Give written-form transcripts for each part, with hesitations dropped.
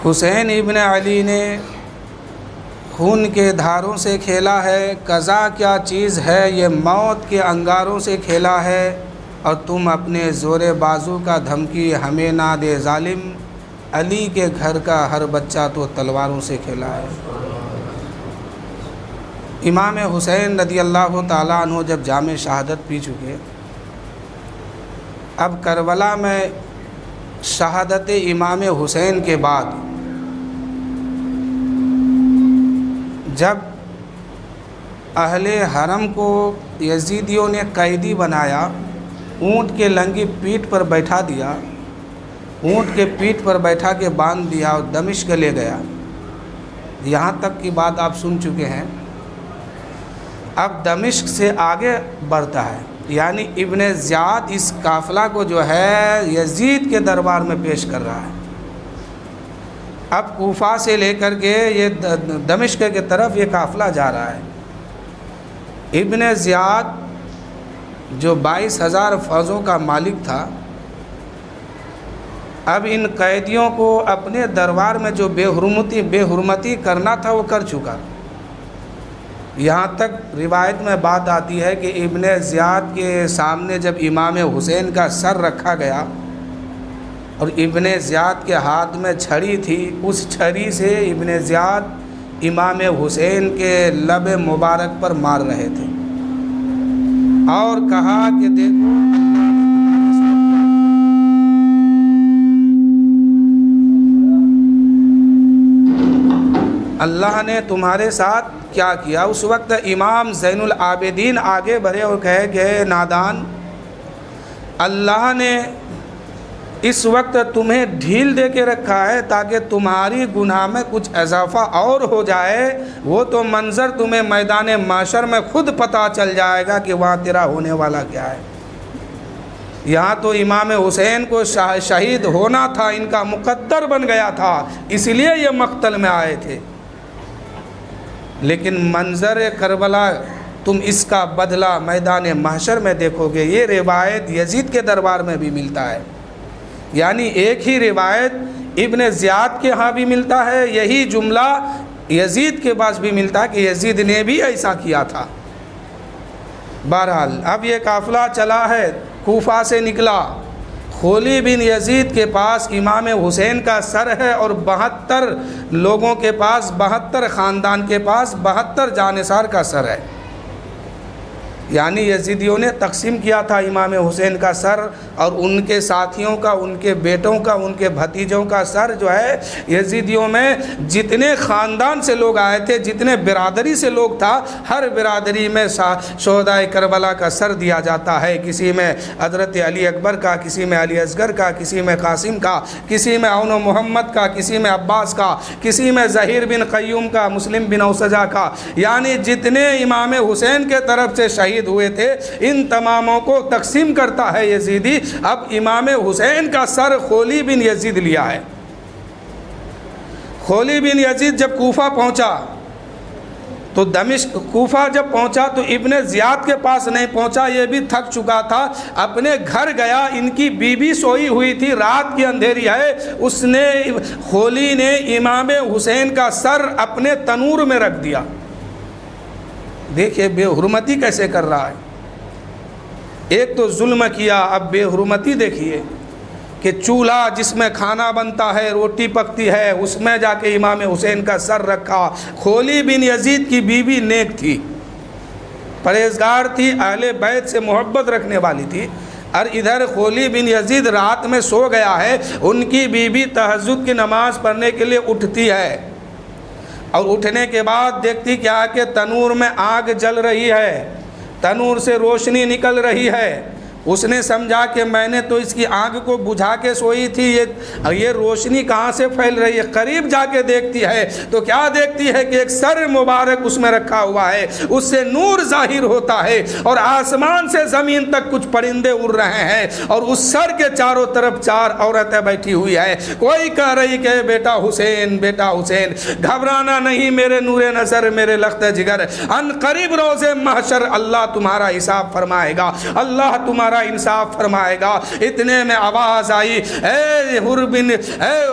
حسین ابن علی نے خون کے دھاروں سے کھیلا ہے، قضا کیا چیز ہے یہ موت کے انگاروں سے کھیلا ہے، اور تم اپنے زور بازو کا دھمکی ہمیں نہ دے ظالم، علی کے گھر کا ہر بچہ تو تلواروں سے کھیلا ہے۔ امام حسین رضی اللہ تعالیٰ عنہ جب جام شہادت پی چکے، اب کربلا میں شہادت امام حسین کے بعد جب اہل حرم کو یزیدیوں نے قیدی بنایا، اونٹ کے لنگی پیٹھ پر بیٹھا دیا، اونٹ کے پیٹھ پر بیٹھا کے باندھ دیا اور دمشق لے گیا، یہاں تک کی بات آپ سن چکے ہیں۔ اب دمشق سے آگے بڑھتا ہے، یعنی ابن زیاد اس قافلہ کو جو ہے یزید کے دربار میں پیش کر رہا ہے۔ اب کوفہ سے لے کر کے یہ دمشق کی طرف یہ قافلہ جا رہا ہے۔ ابن زیاد جو 22,000 فوجوں کا مالک تھا، اب ان قیدیوں کو اپنے دربار میں جو بے حرمتی کرنا تھا وہ کر چکا۔ یہاں تک روایت میں بات آتی ہے کہ ابن زیاد کے سامنے جب امام حسین کا سر رکھا گیا اور ابن زیاد کے ہاتھ میں چھڑی تھی، اس چھڑی سے ابن زیاد امام حسین کے لب مبارک پر مار رہے تھے، اور کہا کہ دیکھو اللہ نے تمہارے ساتھ کیا کیا۔ اس وقت امام زین العابدین آگے بڑھے اور کہے کہ نادان، اللہ نے اس وقت تمہیں ڈھیل دے کے رکھا ہے تاکہ تمہاری گناہ میں کچھ اضافہ اور ہو جائے، وہ تو منظر تمہیں میدان محشر میں خود پتہ چل جائے گا کہ وہاں تیرا ہونے والا کیا ہے۔ یہاں تو امام حسین کو شہید ہونا تھا، ان کا مقدر بن گیا تھا، اس لیے یہ مقتل میں آئے تھے، لیکن منظر کربلا تم اس کا بدلہ میدان محشر میں دیکھو گے۔ یہ روایت یزید کے دربار میں بھی ملتا ہے، یعنی ایک ہی روایت ابن زیاد کے ہاں بھی ملتا ہے، یہی جملہ یزید کے پاس بھی ملتا ہے کہ یزید نے بھی ایسا کیا تھا۔ بہرحال اب یہ قافلہ چلا ہے، کوفہ سے نکلا، خولی بن یزید کے پاس امام حسین کا سر ہے، اور 72 لوگوں کے پاس، 72 خاندان کے پاس 72 جانثار کا سر ہے، یعنی یزیدیوں نے تقسیم کیا تھا امام حسین کا سر، اور ان کے ساتھیوں کا، ان کے بیٹوں کا، ان کے بھتیجوں کا سر جو ہے یزیدیوں میں جتنے خاندان سے لوگ آئے تھے، جتنے برادری سے لوگ تھا، ہر برادری میں شہدائے کربلا کا سر دیا جاتا ہے، کسی میں حضرت علی اکبر کا، کسی میں علی اصغر کا، کسی میں قاسم کا، کسی میں عون و محمد کا، کسی میں عباس کا، کسی میں ظہیر بن قیوم کا، مسلم بن اوسجہ کا، یعنی جتنے امام حسین کے طرف سے شہید ہوئے تھے ان تماموں کو تقسیم کرتا ہے یزیدی۔ اب امام حسین کا سر خولی بن یزید لیا ہے۔ خولی بن یزید جب کوفہ پہنچا تو دمشق، کوفہ جب پہنچا تو ابن زیاد کے پاس نہیں پہنچا، یہ بھی تھک چکا تھا، اپنے گھر گیا، ان کی بیوی سوئی ہوئی تھی، رات کی اندھیری ہے، اس نے، خولی نے امام حسین کا سر اپنے تنور میں رکھ دیا۔ دیکھیے بے حرمتی کیسے کر رہا ہے، ایک تو ظلم کیا، اب بے حرمتی دیکھیے کہ چولہا جس میں کھانا بنتا ہے، روٹی پکتی ہے، اس میں جا کے امام حسین کا سر رکھا۔ خولی بن یزید کی بیوی نیک تھی، پرہیزگار تھی، اہل بیت سے محبت رکھنے والی تھی، اور ادھر خولی بن یزید رات میں سو گیا ہے، ان کی بیوی تہجد کی نماز پڑھنے کے لیے اٹھتی ہے، اور اٹھنے کے بعد دیکھتی کیا کہ تنور میں آگ جل رہی ہے، تنور سے روشنی نکل رہی ہے۔ اس نے سمجھا کہ میں نے تو اس کی آگ کو بجھا کے سوئی تھی، یہ روشنی کہاں سے پھیل رہی ہے؟ قریب جا کے دیکھتی ہے تو کیا دیکھتی ہے کہ ایک سر مبارک اس میں رکھا ہوا ہے، اس سے نور ظاہر ہوتا ہے، اور آسمان سے زمین تک کچھ پرندے اڑ رہے ہیں، اور اس سر کے چاروں طرف 4 عورتیں بیٹھی ہوئی ہے۔ کوئی کہہ رہی کہ بیٹا حسین، بیٹا حسین، گھبرانا نہیں میرے نور نظر، میرے لخت جگر، ان قریب روز محشر اللہ تمہارا حساب فرمائے گا، اللہ تمہارا تمہارا انصاف فرمائے گا۔ اتنے میں آواز آئی، اے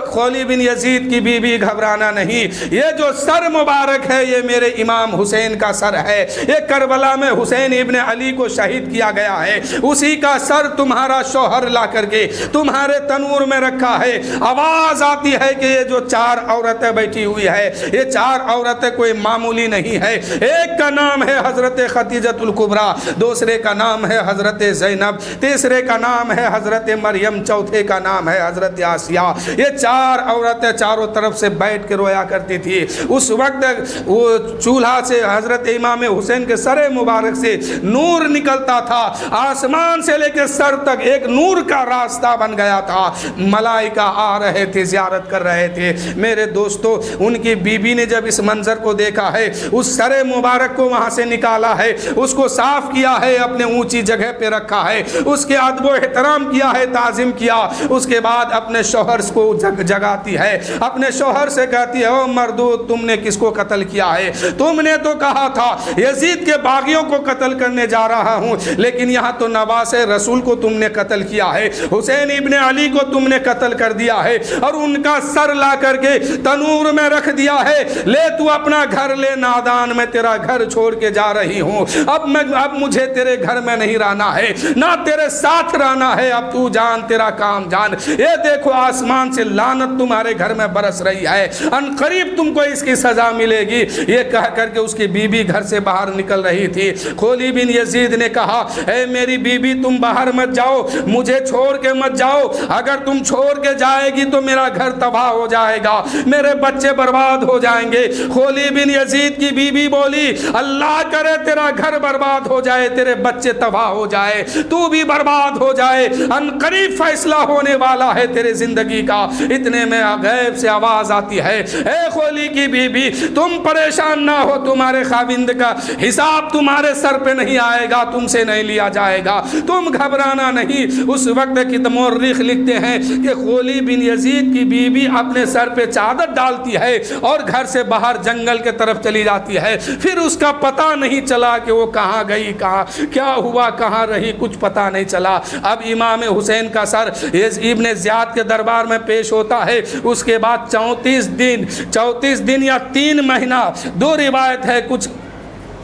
خولی بن یزید کی بیوی گھبرانا نہیں، یہ جو سر مبارک ہے یہ میرے امام حسین کا سر ہے، یہ کربلا میں حسین ابن علی کو شہید کیا گیا ہے، اسی کا سر تمہارا شوہر لا کر کے تمہارے تنور میں رکھا ہے۔ آواز آتی ہے کہ یہ جو 4 عورتیں بیٹھی ہوئی ہے، یہ 4 عورتیں کوئی معمولی نہیں ہے، ایک کا نام ہے حضرت خدیجۃ الکبریٰ، دوسرے کا نام ہے حضرت زینب، تیسرے کا نام ہے حضرت مریم، چوتھے کا نام ہے حضرت آسیہ۔ یہ 4 عورتیں چاروں طرف سے بیٹھ کے رویا کرتی تھی۔ اس وقت وہ چولہا سے حضرت امام حسین کے سر مبارک سے نور نکلتا تھا، آسمان سے لے کے سر تک ایک نور کا راستہ بن گیا تھا۔ ملائکہ آ رہے تھے، زیارت کر رہے تھے۔ میرے دوستو، ان کی بیوی نے جب اس منظر کو دیکھا ہے، اس سر مبارک کو وہاں سے نکالا ہے، اس کو صاف کیا ہے، اپنے اونچی جگہ پہ رکھا ہے، اس کے ادب و احترام کیا ہے، تعظیم کیا۔ اس کے بعد اپنے شوہر کو جگاتی ہے، اپنے شوہر سے کہتی ہے، او مردود، تم نے کس کو قتل کیا ہے؟ تم نے تو کہا تھا یزید کے باغیوں کو قتل کرنے جا رہا ہوں، لیکن یہاں تو نواس رسول کو تم نے قتل کیا ہے، حسین ابن علی کو تم نے قتل کر دیا ہے، اور ان کا سر لا کر کے تنور میں رکھ دیا ہے۔ لے تو اپنا گھر لے نادان، میں تیرا گھر چھوڑ کے جا رہی ہوں، اب مجھے تیرے گھر میں نہیں رہنا ہے، نہ تیرے ساتھ رہنا ہے، اب تو جان، تیرا کام جان۔ یہ دیکھو آسمان سے لعنت تمہارے گھر میں برس رہی ہے، ان قریب تم کو اس کی سزا ملے گی۔ یہ کہہ کر کے اس کی بیوی گھر سے باہر نکل رہی تھی۔ خولی بن یزید نے کہا، اے میری بیوی، تم باہر مت جاؤ، مجھے چھوڑ کے مت جاؤ، اگر تم چھوڑ کے جائے گی تو میرا گھر تباہ ہو جائے گا، میرے بچے برباد ہو جائیں گے۔ خولی بن یزید کی بیوی بولی، اللہ کرے تیرا گھر برباد ہو جائے، تیرے بچے تباہ ہو جائے، تو بھی برباد ہو جائے، ان قریب فیصلہ ہونے والا ہے تیرے زندگی کا۔ اتنے میں غیب سے آواز آتی ہے، اے خولی کی بیوی، تم پریشان نہ ہو، تمہارے خاوند کا حساب تمہارے سر پہ نہیں آئے گا، تم سے نہیں لیا جائے گا، تم گھبرانا نہیں۔ اس وقت کی مورخ لکھتے ہیں کہ خولی بن یزید کی بیوی اپنے سر پہ چادر ڈالتی ہے اور گھر سے باہر جنگل کے طرف چلی جاتی ہے۔ پھر اس کا پتہ نہیں چلا کہ وہ کہاں گئی، کہاں کیا ہوا، کہاں رہی، کچھ پتہ نہیں چلا۔ اب امام حسین کا سر ابن زیاد کے دربار میں پیش ہوتا ہے۔ اس کے بعد 34 دن یا 3 مہینہ، 2 روایت ہے، کچھ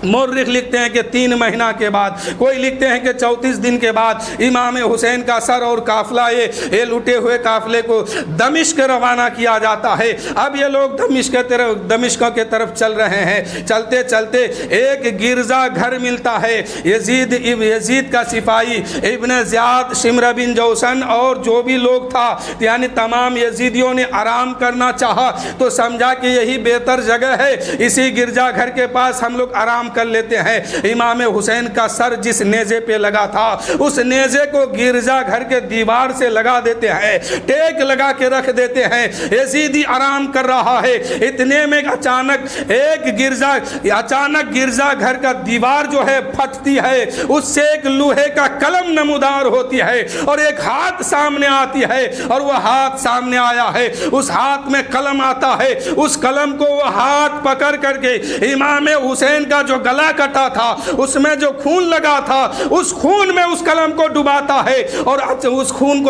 مورخ لکھتے ہیں کہ 3 مہینہ کے بعد، کوئی لکھتے ہیں کہ 34 دن کے بعد امام حسین کا سر اور قافلہ یہ لٹے ہوئے قافلے کو دمشق روانہ کیا جاتا ہے۔ اب یہ لوگ دمشق کے طرف چل رہے ہیں۔ چلتے چلتے ایک گرجا گھر ملتا ہے، یزید کا سپاہی ابن زیاد، شمر بن جوشن اور جو بھی لوگ تھا، یعنی تمام یزیدیوں نے آرام کرنا چاہا تو سمجھا کہ یہی بہتر جگہ ہے، اسی گرجا گھر کے پاس ہم لوگ آرام کر لیتے ہیں۔ امام حسین کا سر جس نیزے پہ لگا تھا، اس نیزے کو گرجا گھر کے دیوار سے لگا دیتے ہیں، ٹیک لگا کے رکھ دیتے ہیں، یزیدی آرام کر رہا ہے۔ اتنے میں اچانک گرجا گھر کا دیوار جو ہے پھٹتی ہے، اس سے ایک لوہے کا قلم نمودار ہوتی ہے اور ایک ہاتھ سامنے آتی ہے، اور وہ ہاتھ سامنے آیا ہے، اس ہاتھ میں قلم آتا ہے، اس قلم کو وہ ہاتھ پکڑ کر کے امام حسین کا جو گلا کٹا تھا، اس میں جو خون لگا تھا، اس خون میں اس قلم کو ڈباتا ہے، اور اس خون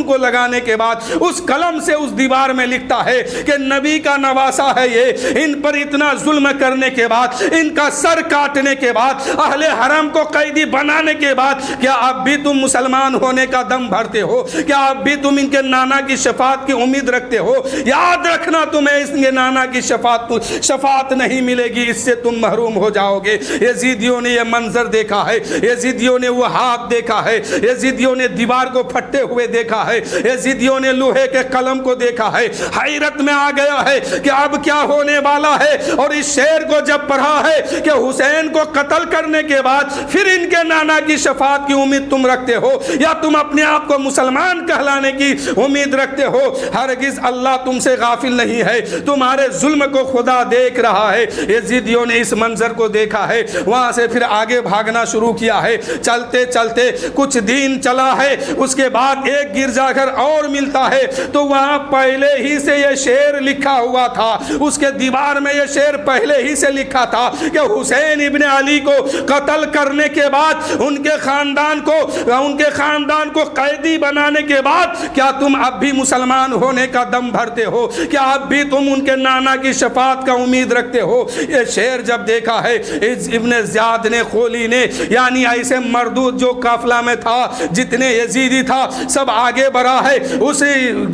کو لگانے کے بعد اس قلم سے اس دیوار میں لکھتا ہے کہ نبی کا نواسا ہے یہ، ان پر اتنا ظلم کرنے کے بعد، ان کا سر کاٹنے کے بعد، اہل حرم کو قیدی بنانے کے بعد، کیا اب بھی تم مسلمان ہونے کا دم بھرتے ہو؟ کیا اب بھی تم ان کے نانا کی شفاعت کی امید رکھتے ہو؟ یاد رکھنا، تمہیں اس کے نانا کی شفاعت نہیں ملے گی، اس سے تم محروم ہو جاؤ گے۔ یزیدیوں نے یہ منظر دیکھا ہے، یزیدیوں نے وہ ہاتھ دیکھا ہے، یزیدیوں نے دیوار کو پھٹے ہوئے دیکھا ہے، یزیدیوں نے لوہے کے قلم کو دیکھا ہے، حیرت میں آ گیا ہے کہ اب کیا ہونے والا ہے۔ اور اس شعر کو جب پڑھا ہے کہ حسین کو قتل کرنے کے بعد پھر ان کے نانا کی شفاعت کی امید تم رکھتے ہو، یا تم اپنے آپ کو مسلمان کہلانے کی امید رکھتے ہو؟ ہرگز اللہ تم سے غافل نہیں ہے، تمہارے ظلم کو خدا دیکھ رہا ہے۔ یزیدیوں نے اس منظر منظر کو دیکھا ہے وہاں سے پھر آگے بھاگنا شروع کیا ہے. چلتے چلتے کچھ دن چلا ہے, اس کے بعد ایک گرجا گھر اور ملتا ہے تو وہاں پہلے ہی سے یہ شعر لکھا ہوا تھا, اس کے دیوار میں یہ شعر پہلے ہی سے لکھا تھا کہ حسین ابن علی کو قتل کرنے کے بعد ان کے خاندان کو قیدی بنانے کے بعد کیا تم اب بھی مسلمان ہونے کا دم بھرتے ہو؟ کیا اب بھی تم ان کے نانا کی شفاعت کا امید رکھتے ہو؟ یہ شعر جب دیکھا ہے ابن زیاد نے, خولی نے, یعنی ایسے مردود جو قافلہ میں تھا, جتنے یزیدی تھا, سب آگے بڑھا ہے. اس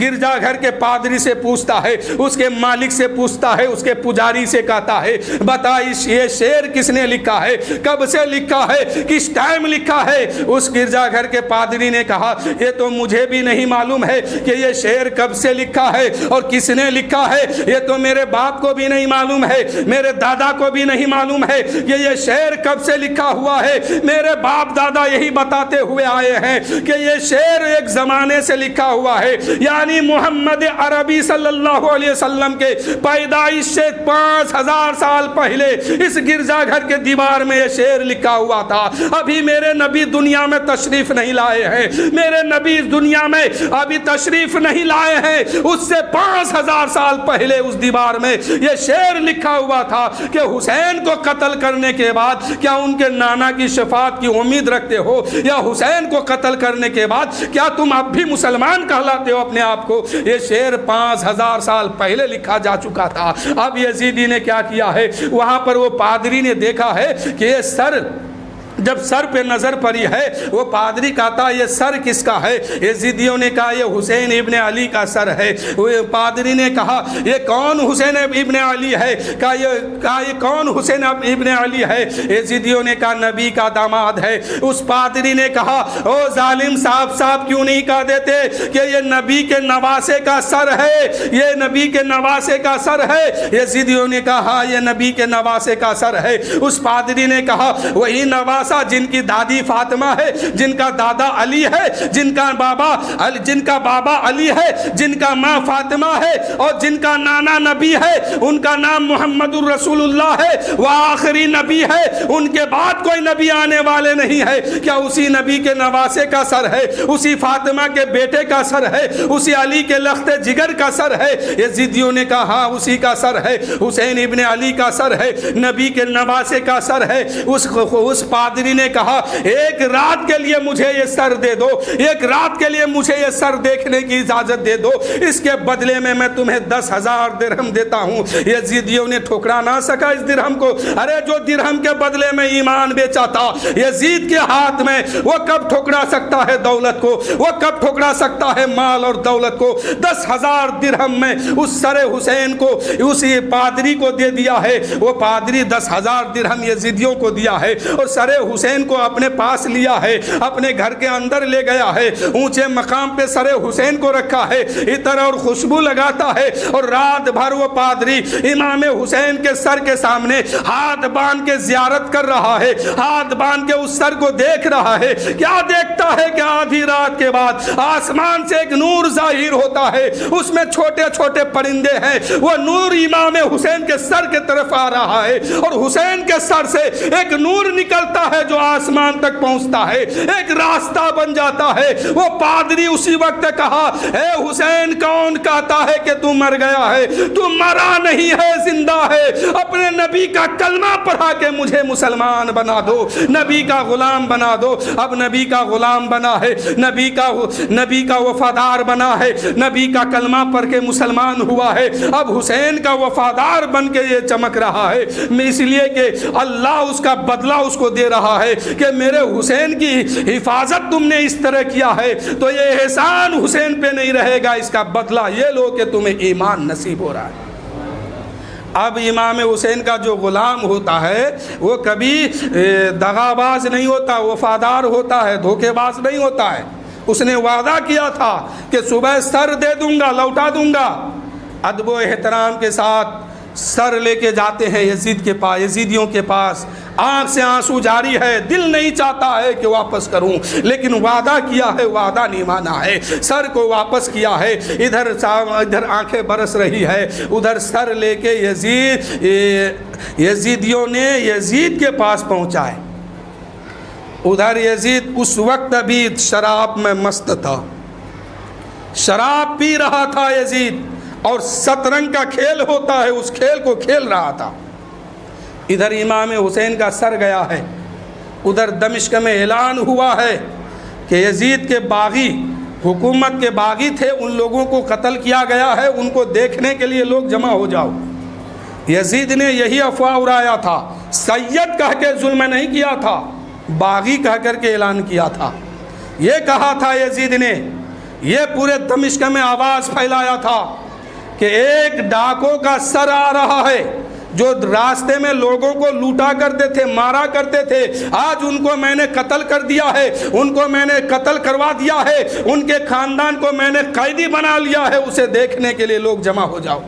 گرجا گھر کے پادری سے پوچھتا ہے, اس کے مالک سے پوچھتا ہے, اس کے پجاری سے کہتا ہے بتا یہ شعر کس نے لکھا ہے, کب سے لکھا ہے, کس ٹائم لکھا ہے؟ اس گرجا گھر کے پادری نے کہا یہ تو مجھے بھی نہیں معلوم ہے کہ یہ شعر کب سے لکھا ہے اور کس نے لکھا ہے. یہ تو میرے باپ کو بھی نہیں معلوم ہے, میرے دادا کو بھی نہیں معلوم ہے کہ یہ شعر کب سے لکھا ہوا ہے. میرے باپ دادا یہی بتاتے ہوئے آئے ہیں کہ یہ شعر ایک زمانے سے لکھا ہوا ہے, یعنی محمد عربی صلی اللہ علیہ وسلم کے پیدائش سے 5000 سال پہلے اس گرجا گھر کے دیوار میں یہ شعر لکھا ہوا تھا. ابھی میرے نبی دنیا میں تشریف نہیں لائے ہیں, میرے نبی اس دنیا میں ابھی تشریف نہیں لائے ہیں, اس سے 5000 سال پہلے اس دیوار میں یہ شعر لکھا ہوا تھا کہ حسین کو قتل کرنے کے بعد کیا ان کے نانا کی شفاعت کی امید رکھتے ہو, یا حسین کو قتل کرنے کے بعد کیا تم اب بھی مسلمان کہلاتے ہو اپنے آپ کو؟ یہ شعر 5000 سال پہلے لکھا جا چکا تھا. اب یزیدی نے کیا کیا ہے, وہاں پر وہ پادری نے دیکھا ہے کہ یہ جب سر پہ نظر پڑی ہے, وہ پادری کہتا یہ سر کس کا ہے؟ یزیدیوں نے کہا یہ حسین ابن علی کا سر ہے. وہ پادری نے کہا یہ کون حسین ابن علی ہے؟ کہا یہ کون حسین ابن علی ہے؟ یزیدیوں نے کہا نبی کا داماد ہے. اس پادری نے کہا او ظالم, صاحب کیوں نہیں کہہ دیتے کہ یہ نبی کے نواسے کا سر ہے, یہ نبی کے نواسے کا سر ہے. یزیدیوں نے کہا ہاں یہ نبی کے نواسے کا سر ہے. اس پادری نے کہا وہی نواسا جن کی دادی فاطمہ ہے, جن کا دادا علی ہے, جن کا بابا علی ہے, جن کا ماں فاطمہ ہے, اور جن کا نانا نبی ہے, ان کا نام محمد الرسول اللہ ہے, وہ آخری نبی ہے, ان کے بعد کوئی نبی آنے والے نہیں ہے. کیا اسی نبی کے نواسے کا سر ہے, اسی فاطمہ کے بیٹے کا سر ہے, اسی علی کے لخت جگر کا سر ہے؟ یزیدیوں نے کہا ہاں اسی کا سر ہے, حسین ابن علی کا سر ہے, نبی کے نواسے کا سر ہے. اس پادری نے کہا ایک رات کے لیے مجھے یہ سر دے دو, ایک رات کے لیے مجھے یہ سر دیکھنے کی اجازت دے دو, اس کے بدلے میں تمہیں 10,000 درہم دیتا ہوں. یزیدیوں نے ٹھکرا نہ سکا اس درہم کو. ارے جو درہم کے بدلے میں ایمان بیچا تھا یزید کے ہاتھ میں, وہ کب ٹھکرا سکتا ہے دولت کو, وہ کب ٹھکرا سکتا ہے مال اور دولت کو؟ 10,000 درہم میں اس سر حسین کو اسی پادری کو دے دیا ہے. وہ پادری 10,000 درہم یزیدیوں کو دیا ہے اور سر حسین کو اپنے پاس لیا ہے, اپنے گھر کے اندر لے گیا ہے, اونچے مقام پہ سر حسین کو رکھا ہے, عطر اور خوشبو لگاتا ہے, اور رات بھر وہ پادری امام حسین کے سر کے سامنے ہاتھ باندھ کے زیارت کر رہا ہے, ہاتھ باندھ کے اس سر کو دیکھ رہا ہے. کیا دیکھتا ہے کہ آدھی رات کے بعد آسمان سے ایک نور ظاہر ہوتا ہے, اس میں چھوٹے چھوٹے پرندے ہیں, وہ نور امام حسین کے سر کے طرف آ رہا ہے, اور حسین کے سر سے ایک نور نکلتا ہے جو آسمان تک پہنچتا ہے, ایک راستہ بن جاتا ہے. وہ پادری اسی وقت کہا اے حسین, کون کہتا ہے کہ تو مر گیا ہے؟ تو مرا نہیں ہے, زندہ ہے. اپنے نبی کا کلمہ پڑھا کے مجھے مسلمان بنا دو, نبی کا غلام بنا دو. اب نبی کا غلام بنا ہے, نبی کا وفادار بنا ہے, نبی کا کلمہ پڑھ کے مسلمان ہوا ہے. اب حسین کا وفادار بن کے یہ چمک رہا ہے, اس لیے کہ اللہ اس کا بدلہ اس کو دے رہا ہے کہ میرے حسین کی حفاظت تم نے اس طرح کیا ہے تو یہ احسان حسین پہ نہیں رہے گا, اس کا بدلہ یہ لو کہ تمہیں ایمان نصیب ہو رہا ہے. اب امام حسین کا جو غلام ہوتا ہے وہ کبھی دغاباز نہیں ہوتا, وفادار ہوتا ہے, دھوکے باز نہیں ہوتا ہے. اس نے وعدہ کیا تھا کہ صبح سر دے دوں گا, لوٹا دوں گا. ادب و احترام کے ساتھ سر لے کے جاتے ہیں یزید کے پاس، یزیدیوں کے پاس، آنکھ سے آنسو جاری ہے، دل نہیں چاہتا ہے کہ واپس کروں، لیکن وعدہ کیا ہے، وعدہ نہیں مانا ہے، سر کو واپس کیا ہے۔ ادھر آنکھیں برس رہی ہے، ادھر سر لے کے یزیدیوں نے یزید کے پاس پہنچائے۔ ادھر یزید اس وقت ابھی شراب میں مست تھا، شراب پی رہا تھا یزید، اور شطرنج کا کھیل ہوتا ہے اس کھیل کو کھیل رہا تھا۔ ادھر امام حسین کا سر گیا ہے، ادھر دمشق میں اعلان ہوا ہے کہ یزید کے باغی، حکومت کے باغی تھے، ان لوگوں کو قتل کیا گیا ہے، ان کو دیکھنے کے لیے لوگ جمع ہو جاؤ۔ یزید نے یہی افواہ اڑایا تھا، سید کہہ کے ظلم نہیں کیا تھا، باغی کہہ کر کے اعلان کیا تھا۔ یہ کہا تھا یزید نے، یہ پورے دمشق میں آواز پھیلایا تھا کہ ایک ڈاکو کا سر آ رہا ہے، جو راستے میں لوگوں کو لوٹا کرتے تھے، مارا کرتے تھے، آج ان کو میں نے قتل کر دیا ہے، ان کو میں نے قتل کروا دیا ہے، ان کے خاندان کو میں نے قیدی بنا لیا ہے، اسے دیکھنے کے لیے لوگ جمع ہو جاؤ۔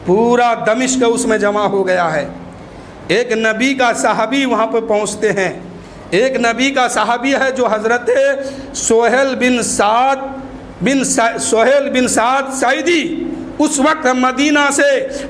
پورا دمشق اس میں جمع ہو گیا ہے۔ ایک نبی کا صحابی وہاں پہ پہنچتے ہیں، ایک نبی کا صحابی ہے جو حضرت سہیل بن سعد سعیدی، اس وقت مدینہ سے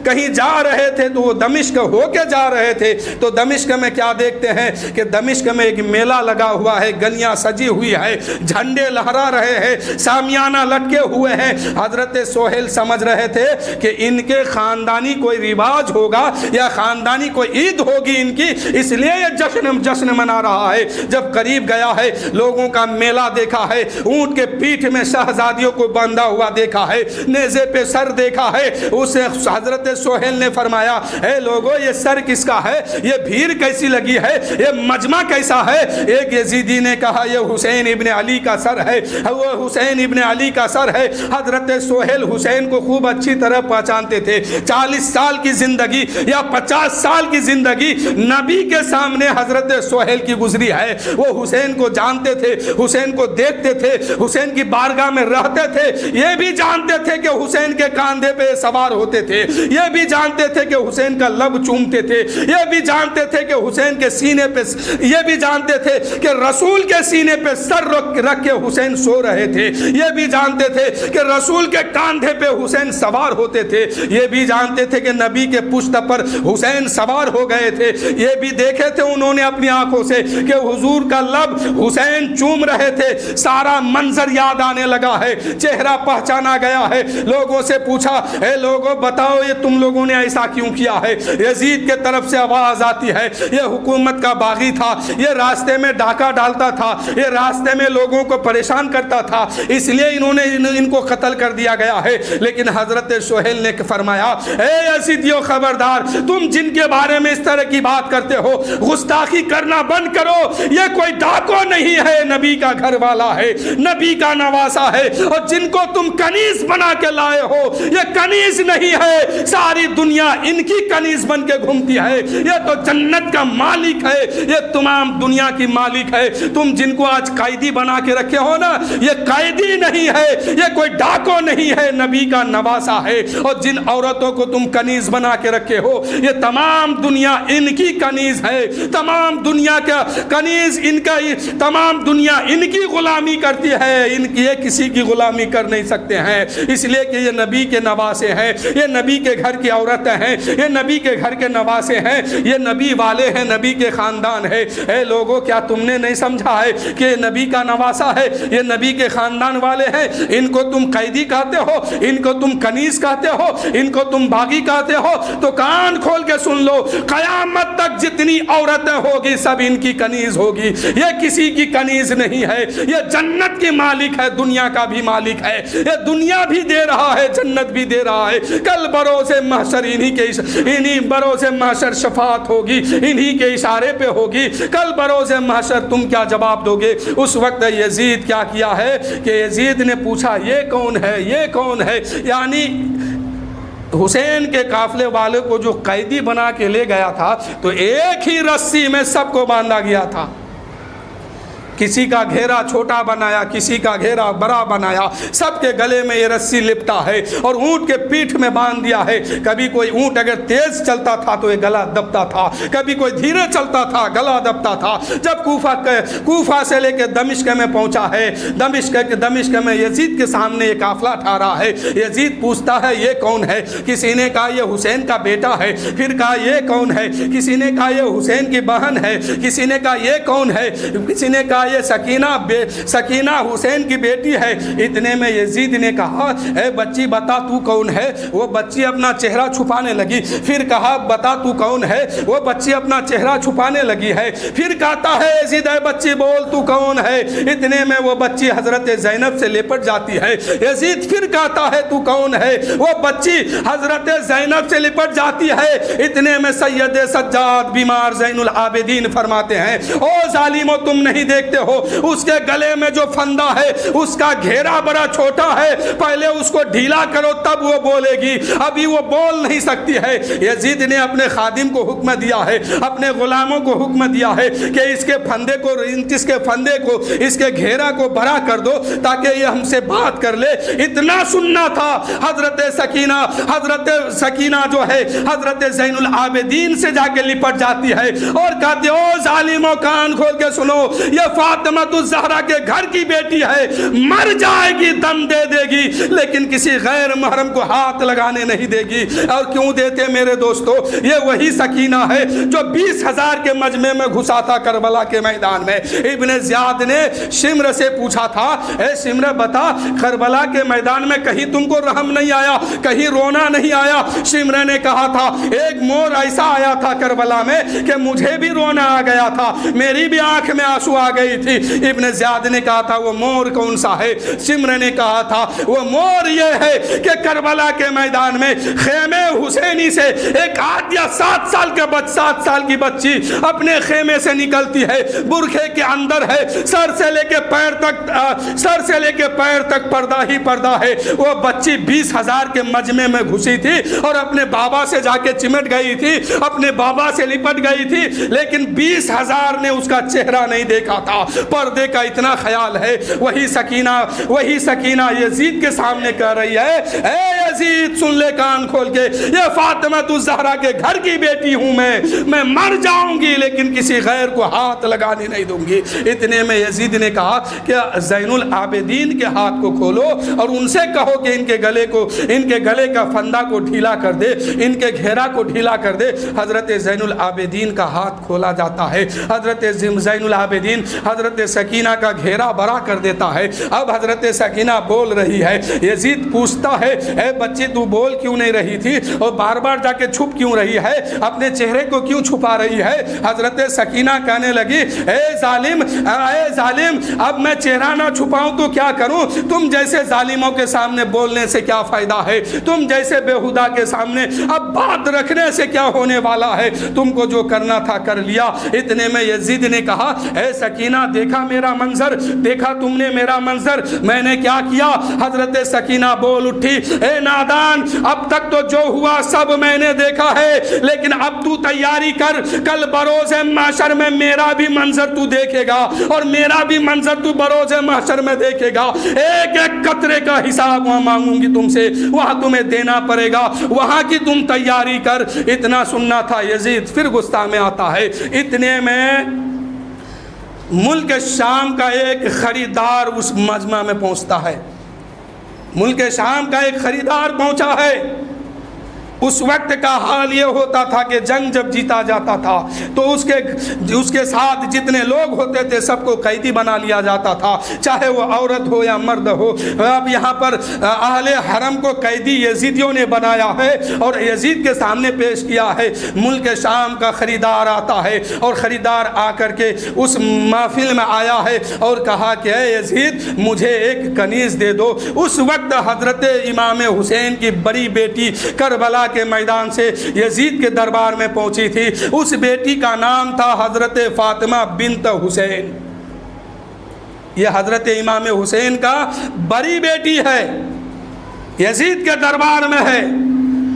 کہیں جا رہے تھے تو وہ دمشق ہو کے جا رہے تھے، تو دمشق میں کیا دیکھتے ہیں کہ دمشق میں ایک میلہ لگا ہوا ہے، گلیاں سجی ہوئی ہے، جھنڈے لہرا رہے ہیں، سامیانہ لٹکے ہوئے ہیں۔ حضرت سہیل سمجھ رہے تھے کہ ان کے خاندانی کوئی رواج ہوگا یا خاندانی کوئی عید ہوگی ان کی، اس لیے یہ جشن منا رہا ہے۔ جب قریب گیا ہے، لوگوں کا میلہ دیکھا ہے، اونٹ کے پیٹھ میں شہزادیوں کو باندھا ہوا دیکھا ہے، نیزے پہ سر دیکھا ہے، اسے حضرت سہیل نے فرمایا، اے لوگو یہ سر کس کا ہے، یہ بھیڑ کیسی لگی ہے، یہ مجمع کیسا ہے؟ ایک یزیدی نے کہا یہ حسین ابن علی کا سر ہے، وہ حسین ابن علی کا سر ہے۔ حضرت سہیل حسین کو خوب اچھی طرح پہچانتے تھے، 40 سال کی زندگی یا 50 سال کی زندگی نبی کے سامنے حضرت سہیل کی گزری ہے، وہ حسین کو جانتے تھے، حسین کو دیکھتے تھے، حسین کی بارگاہ میں رہتے تھے، یہ بھی جانتے تھے کہ حسین کے کاندھے پہ سوار ہوتے تھے، یہ بھی جانتے تھے کہ حسین کا لب چومتے تھے، یہ بھی جانتے تھے کہ حسین کے سینے پہ، یہ بھی جانتے تھے کہ رسول کے سینے پہ سر رکھ کے حسین سو رہے تھے، یہ بھی جانتے تھے کہ رسول کے کاندھے پہ حسین سوار ہوتے تھے، یہ بھی جانتے تھے کہ نبی کے پشت پر حسین سوار ہو گئے تھے، یہ بھی دیکھے تھے انہوں نے اپنی آنکھوں سے کہ حضور کا لب حسین چوم رہے تھے۔ سارا منظر یاد آنے لگا ہے، چہرہ پہچانا گیا ہے۔ لوگوں سے پوچھا، اے لوگوں بتاؤ یہ تم لوگوں نے ایسا کیوں کیا ہے؟ یزید کے طرف سے آواز آتی ہے، یہ حکومت کا باغی تھا، یہ راستے میں ڈاکہ ڈالتا تھا، یہ راستے میں لوگوں کو پریشان کرتا تھا، اس لیے انہوں نے ان کو قتل کر دیا گیا ہے۔ لیکن حضرت سہیل نے فرمایا، اے یزیدیو خبردار، تم جن کے بارے میں اس طرح کی بات کرتے ہو گستاخی کرنا بند کرو، یہ کوئی ڈاکو نہیں ہے، نبی کا گھر والا ہے، نبی کا نواسا ہے، اور جن کو تم کنیز بنا کے لائے ہو یہ کنیز نہیں ہے، ساری دنیا ان کی کنیز بن کے گھومتی ہے، یہ تو جنت کا مالک ہے، یہ تمام دنیا کی مالک ہے۔ تم جن کو آج قیدی بنا کے رکھے ہو نا، یہ قیدی نہیں ہے، یہ کوئی ڈاکو نہیں ہے، نبی کا نواسا ہے۔ اور جن عورتوں کو تم کنیز بنا کے رکھے ہو، یہ تمام دنیا ان کی کنیز ہے، تمام دنیا کا کنیز ان کا، تمام دنیا ان کی غلامی کرتی ہے، ان کی کسی کی غلامی کر نہیں سکتے ہیں، اس لیے کہ یہ نبی کے نواسے ہیں، یہ نبی کے گھر کی عورتیں ہیں، یہ نبی کے گھر کے نواسے ہیں، یہ نبی والے ہیں، نبی کے خاندان ہے۔ اے لوگوں کیا تم نے نہیں سمجھا ہے کہ یہ نبی کا نواسا ہے، یہ نبی کے خاندان والے ہیں؟ ان کو تم قیدی کہتے ہو، ان کو تم کنیز کہتے ہو، ان کو تم باغی کہتے ہو، تو کان کھول کے سن لو، قیامت تک جتنی عورتیں ہوگی سب ان کی کنیز ہوگی، یہ کسی کی کنیز نہیں ہے، یہ جنت کی مالک ہے، دنیا کا بھی مالک ہے، یہ دنیا بھی دے رہا ہے، جنت بھی دے رہا ہے۔ کل بروز محشر انہی بروز محشر شفاعت ہوگی، انہی کے اشارے پہ ہوگی، کل بروز محشر تم کیا جواب دو گے؟ اس وقت یزید کیا کیا ہے کہ یزید نے پوچھا یہ کون ہے، یہ کون ہے؟ یعنی حسین کے قافلے والے کو جو قیدی بنا کے لے گیا تھا تو ایک ہی رسی میں سب کو باندھا گیا تھا، کسی کا گھیرا چھوٹا بنایا، کسی کا گھیرا بڑا بنایا، سب کے گلے میں یہ رسی لپٹا ہے اور اونٹ کے پیٹھ میں باندھ دیا ہے۔ کبھی کوئی اونٹ اگر تیز چلتا تھا تو یہ گلا دبتا تھا، کبھی کوئی دھیرے چلتا تھا گلا دبتا تھا۔ جب کوفہ سے لے کے دمشق میں پہنچا ہے، دمشق میں یزید کے سامنے یہ قافلہ ٹھہرا ہے۔ یزید پوچھتا ہے یہ کون ہے؟ کسی نے کہا یہ حسین کا بیٹا ہے، پھر کہا یہ کون ہے؟ کسی نے کہا یہ حسین کی بہن ہے، کسی نے کہا یہ کون ہے؟ کسی نے کہا یہ سکینہ حسین کی بیٹی ہے۔ اتنے میں یزید نے کہا اے بچی بتا تو کون ہے؟ وہ بچی اپنا چہرہ چھپانے لگی۔ پھر کہا بتا تو کون ہے؟ وہ بچی اپنا چہرہ چھپانے لگی ہے۔ پھر کہتا ہے یزید اے بچی بول تو کون ہے؟ اتنے میں وہ بچی حضرت زینب سے لپٹ جاتی ہے۔ یزید پھر کہتا ہے تو کون ہے؟ وہ بچی حضرت زینب سے لپٹ جاتی ہے۔ اتنے میں سید سجاد بیمار زین العابدین فرماتے ہیں او ظالمو تم نہیں دیکھتے ہو اس کے گلے میں جو پھندا ہے اس کا گھیرا بڑا چھوٹا ہے، پہلے اس کو ڈھیلا کرو تب وہ بولے گی، ابھی وہ بول نہیں سکتی ہے۔ یزید نے اپنے خادم کو حکم دیا ہے، اپنے غلاموں کو حکم دیا ہے کہ اس کے پھندے کو اس کے گھیرا کو بڑا کر دو تاکہ یہ ہم سے بات کر لے۔ اتنا سننا تھا حضرت سکینہ جو ہے حضرت زین العابدین سے جا کے لپٹ جاتی ہے اور کہتے او ظالموں کان کھول کے سنو، یہ فاطمہ الزہرا کے گھر کی بیٹی ہے، مر جائے گی دم دے دے گی لیکن کسی غیر محرم کو ہاتھ لگانے نہیں دے گی۔ اور کیوں دیتے میرے دوستو؟ یہ وہی سکینہ ہے جو 20,000 کے مجمع میں گھسا تھا کربلا کے میدان میں۔ ابن زیاد نے شمر سے پوچھا تھا اے شمر بتا کربلا کے میدان میں کہیں تم کو رحم نہیں آیا، کہیں رونا نہیں آیا؟ شمر نے کہا تھا ایک مور ایسا آیا تھا کربلا میں کہ مجھے بھی رونا آ گیا تھا، میری بھی آنکھ میں آنسو آ گئی تھی۔ ابن زیاد نے کہا تھا وہ مور کون سا ہے؟ شمر نے کہا تھا وہ مور یہ ہے کہ کربلا کے میدان میں خیمے حسینی سے ایک 8 یا 7 سال کی بچی اپنے خیمے سے نکلتی ہے، برقعے کے اندر ہے، سر سے لے کے پیر تک پردہ ہی پردہ ہے۔ وہ بچی 20,000 کے مجمع میں گھسی تھی اور اپنے بابا سے جا کے چمٹ گئی تھی، اپنے بابا سے لپٹ گئی تھی، لیکن 20,000 نے اس کا چہرہ نہیں دیکھا تھا۔ پردے کا اتنا خیال ہے۔ وہی سکینہ یزید کے سامنے کہہ رہی ہے اے یزید سن لے کان کھول کے، یہ فاطمہ الزہرا کے گھر کی بیٹی ہوں، میں مر جاؤں گی لیکن کسی غیر کو ہاتھ لگانے نہیں دوں گی۔ اتنے میں یزید نے کہا کہ زین العابدین کے ہاتھ کو کھولو اور ان سے کہو کہ ان کے گلے کا پھندا کو ڈھیلا کر دے، ان کے گھیرا کو ڈھیلا کر دے۔ حضرت زین العابدین کا ہاتھ کھولا جاتا ہے، حضرت زین العابدین حضرت سکینہ کا گھیرا بڑا کر دیتا ہے۔ اب حضرت سکینہ بول رہی ہے، یزید پوچھتا ہے اے بچی تو بول کیوں نہیں رہی تھی اور بار بار جا کے چھپ کیوں رہی ہے، اپنے چہرے کو کیوں چھپا رہی ہے؟ حضرت سکینہ کہنے لگی اے ظالم اب میں چہرہ نہ چھپاؤں تو کیا کروں؟ تم جیسے ظالموں کے سامنے بولنے سے کیا فائدہ ہے؟ تم جیسے بےہودہ کے سامنے اب بات رکھنے سے کیا ہونے والا ہے؟ تم کو جو کرنا تھا کر لیا۔ اتنے میں یزید نے کہا اے سکینہ دیکھا میرا منظر، دیکھا تم نے میرا منظر، میں نے کیا کیا؟ حضرت سکینہ بول اٹھی اے نادان اب تک تو جو ہوا سب میں نے دیکھا ہے، لیکن اب تو تیاری کر، کل بروز محشر میں میرا بھی منظر تو دیکھے گا اور میرا بھی منظر تو بروز محشر میں دیکھے گا۔ ایک ایک قطرے کا حساب وہاں مانگوں گی تم سے، وہاں تمہیں دینا پڑے گا، وہاں کی تم تیاری کر۔ اتنا سننا تھا۔ یزید پھر غصہ میں آتا ہے۔ اتنے میں ملک شام کا ایک خریدار اس مجمع میں پہنچتا ہے۔ ملک شام کا ایک خریدار پہنچا ہے۔ اس وقت کا حال یہ ہوتا تھا کہ جنگ جب جیتا جاتا تھا تو اس کے ساتھ جتنے لوگ ہوتے تھے سب کو قیدی بنا لیا جاتا تھا، چاہے وہ عورت ہو یا مرد ہو۔ اب یہاں پر اہل حرم کو قیدی یزیدیوں نے بنایا ہے اور یزید کے سامنے پیش کیا ہے۔ ملک شام کا خریدار آتا ہے اور خریدار آ کر کے اس محفل میں آیا ہے اور کہا کہ اے یزید مجھے ایک کنیز دے دو۔ اس وقت حضرت امام حسین کی بڑی بیٹی کربلا کے میدان سے یزید کے دربار میں پہنچی تھی۔ اس بیٹی کا نام تھا حضرت فاطمہ بنت حسین۔ یہ حضرت امام حسین کا بڑی بیٹی ہے، یزید کے دربار میں ہے۔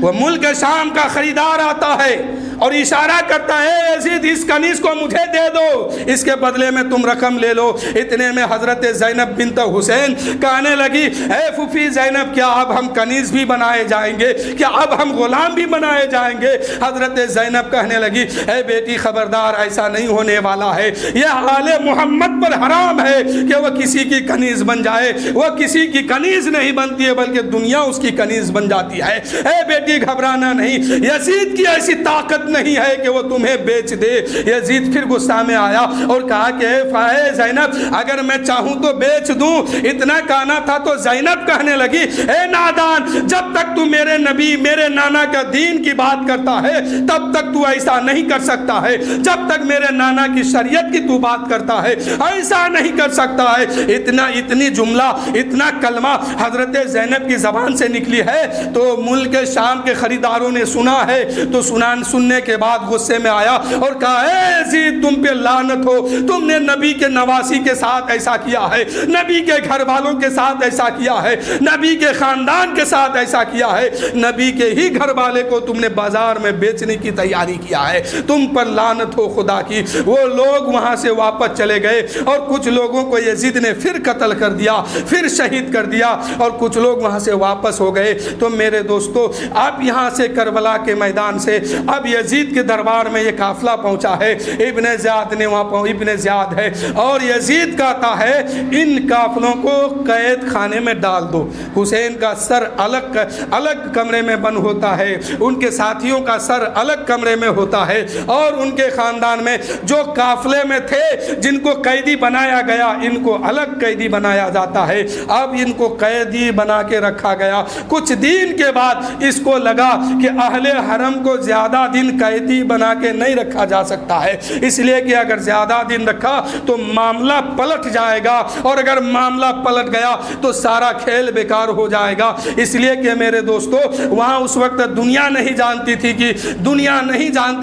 وہ ملک شام کا خریدار آتا ہے اور اشارہ کرتا ہے یزید اس کنیز کو مجھے دے دو، اس کے بدلے میں تم رقم لے لو۔ اتنے میں حضرت زینب بنت حسین کہنے لگی اے پھوپھی زینب کیا اب ہم کنیز بھی بنائے جائیں گے، کیا اب ہم غلام بھی بنائے جائیں گے؟ حضرت زینب کہنے لگی اے بیٹی خبردار، ایسا نہیں ہونے والا ہے، یہ آل محمد پر حرام ہے کہ وہ کسی کی کنیز بن جائے، وہ کسی کی کنیز نہیں بنتی ہے بلکہ دنیا اس کی کنیز بن جاتی ہے۔ اے بیٹی گھبرانا نہیں، یزید کی ایسی طاقت نہیں ہے کہ وہ تمہیں بیچ دے۔ یزید پھر غصہ میں آیا اور کہا کہ اے زینب اگر میں چاہوں تو بیچ دوں۔ اتنا کہنا تھا تو زینب کہنے لگی اے نادان، جب تک تو میرے نبی میرے نانا کا دین کی بات کرتا ہے تب تک تو ایسا نہیں کر سکتا ہے، جب تک میرے نانا کی شریعت کی تو بات کرتا ہے ایسا نہیں کر سکتا ہے۔ اتنی جملہ اتنا کلمہ حضرت زینب کی زبان سے نکلی ہے تو ملک شام کے خریداروں نے سنا ہے، تو سننے کے بعد غصے میں آیا اور کہا اے یزید تم پہ لعنت ہو، تم نے نبی کے نواسی کے ساتھ ایسا کیا ہے، نبی کے گھر والوں کے ساتھ ایسا کیا ہے، نبی کے خاندان کے ساتھ ایسا کیا ہے، نبی کے ہی گھر والے کو تم نے بازار میں بیچنے کی تیاری کیا ہے، تم پر لعنت ہو خدا کی۔ وہ لوگ وہاں سے واپس چلے گئے اور کچھ لوگوں کو یزید نے پھر قتل کر دیا، پھر شہید کر دیا اور کچھ لوگ وہاں سے واپس ہو گئے۔ تو میرے دوستو اب یہاں سے کربلا کے میدان سے اب یزید کے دربار میں یہ قافلہ پہنچا ہے، ابن زیاد نے وہاں ابن زیاد ہے اور یزید کہتا ہے ان قافلوں کو قید خانے میں ڈال دو، حسین کا سر الگ کمرے میں بند ہوتا ہے، ان کے ساتھیوں کا سر الگ کمرے میں ہوتا ہے اور ان کے خاندان میں جو قافلے میں تھے جن کو قیدی بنایا گیا ان کو الگ قیدی بنایا جاتا ہے۔ اب ان کو قیدی بنا کے رکھا گیا۔ کچھ دن کے بعد اس کو لگا کہ اہل حرم کو زیادہ دن قیدی بنا کے نہیں رکھا جا سکتا ہے، اس لیے کہ اگر زیادہ دن رکھا تو معاملہ پلٹ جائے گا اور اگر معاملہ پلٹ گیا تو سارا کھیل بیکار ہو جائے گا۔ اس لیے کہ میرے دوستو وہاں اس وقت دنیا نہیں جانتی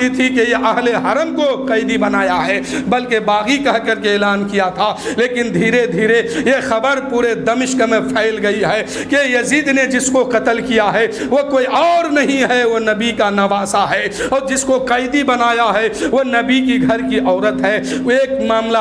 تھی کہ یہ اہل حرم کو قیدی بنایا ہے، بلکہ باغی کہہ کر کے اعلان کیا تھا۔ لیکن دھیرے دھیرے یہ خبر پورے دمشق میں پھیل گئی ہے کہ یزید نے جس کو قتل کیا ہے وہ کوئی اور نہیں ہے، وہ نبی کا نواسہ ہے، اور جس کو قیدی بنایا ہے وہ نبی کی گھر کی عورت ہے۔ وہ ایک معاملہ